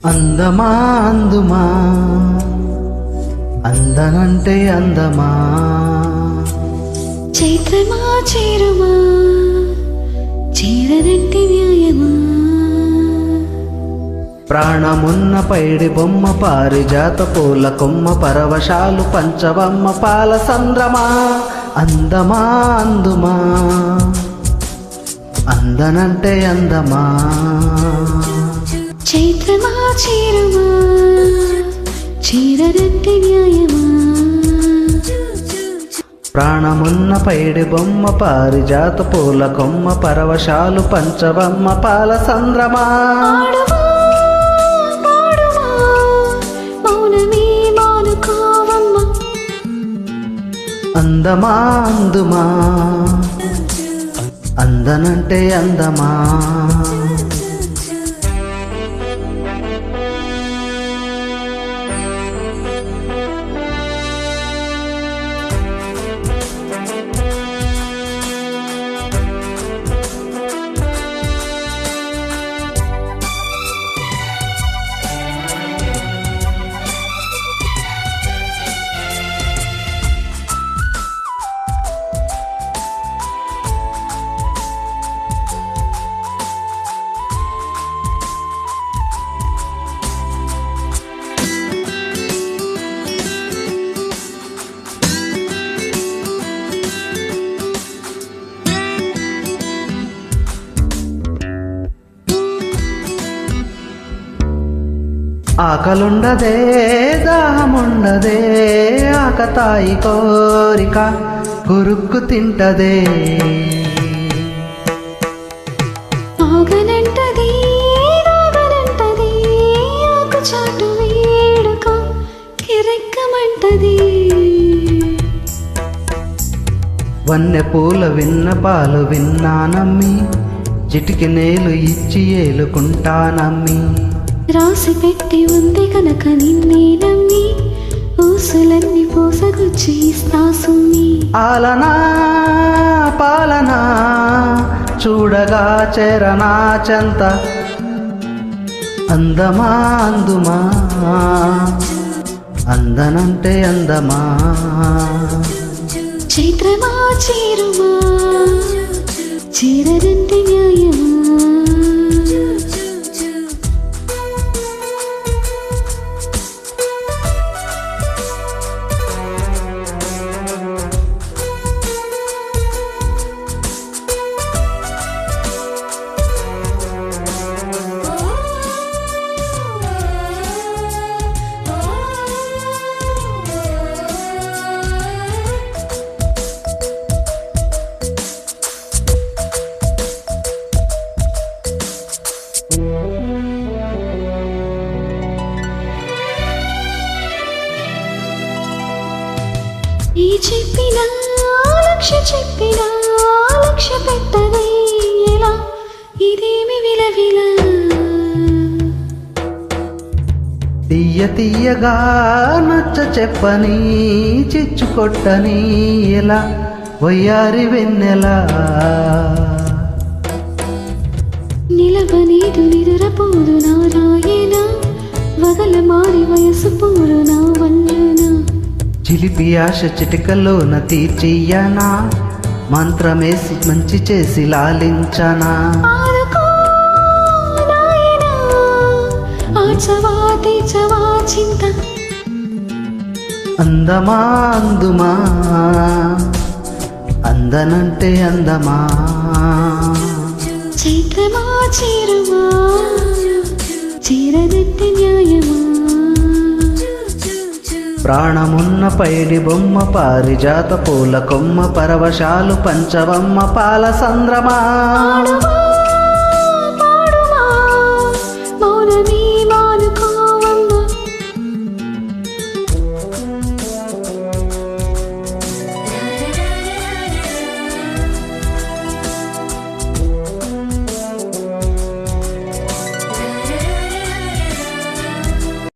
అందమా అందుమా అందనంటే అందమా చైత్రమా చేరుమా చేరనంటే న్యాయమా ప్రాణమున్న పైడి బొమ్మ పారిజాత పూల కొమ్మ పరవశాలు పంచవమ్మ పాల సంద్రమా అందమా అందుమా అందనంటే అందమా చైత్రమా చేరుమా చేరనంటే న్యాయమా ప్రాణమున్న పైడి బొమ్మ పారిజాత పూల కొమ్మ పరవశాలు పంచవమ్మ పాల సంద్రమా పాడుమా పాడుమా మౌనమే మానుకోవమ్మ అందమా అందుమా అందనంటే అందమా ఆకలుండదే దాహముండదే ఆకతాయి కోరిక కొరుక్కు తింటదే ఆగనంటది రాగనంటది ఆకు చాటు వేడుక కిరెక్కమంటది వన్నె పూల విన్న పాలు విన్నానమ్మి చిటికి నేలు ఇచ్చి ఏలుకుంటానమ్మి రాసి పెట్టి ఉంది కనుక నిన్నే నమ్మి ఊసులన్నీ పోసగుచ్చి ఇస్తా సుమ్మి ఆలనా పాలనా చూడగా చేరనా చెంత అందమా అందుమా అందనంటే అందమా చైత్రమా చేరుమా చేరనంటే న్యాయమా ఈ చెప్పిన లక్ష్య పెట్టదే ఎలా ఇదేమి విలవిల తీయ తీయగా నచ్చ చెప్పని చిచ్చు కొట్టని ఎలా వయ్యారి వెన్నెలా నిలవనీదు నిదురపోదు నా రాయేన వగల మారి వయసు పోరు నా వల్లన చిలిపి ఆశ చిటికలోన తీర్చియ్యనా మంత్రమేసి మంచి చేసి లాలించనా ఆదుకో నాయనా ఆచవా తీర్చవా చింత అందమా అందుమా అందనంటే అందమా చైత్రమా చేరుమా చేరనంటే న్యాయమా ప్రాణమున్న పైడి బొమ్మ పారిజాత పూల కొమ్మ పరవశాలు పంచవమ్మ పాల సంద్రమా పాడుమా